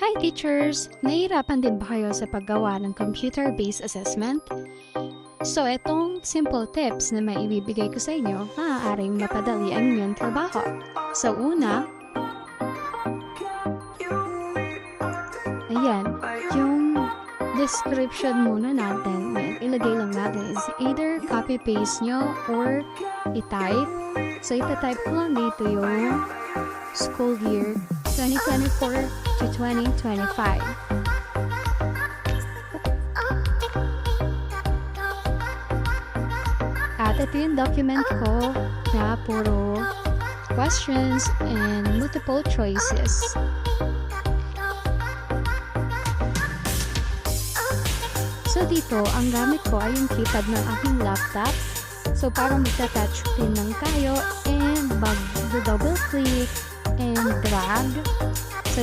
Hi teachers! Nahihirapan din ba kayo sa paggawa ng computer-based assessment? So, itong simple tips na may ibibigay ko sa inyo, maaaring mapadali ang inyong trabaho. So, una, ayan, yung description muna natin, ilagay lang natin is either copy-paste nyo or i-type. So, ita-type ko lang dito yung school year 2024 to 2025. At ito yung document ko na puro questions and multiple choices. So dito, ang gamit ko ay yung keypad ng aking laptop. So para magta-touch screen lang tayo and mag-double click and drag. So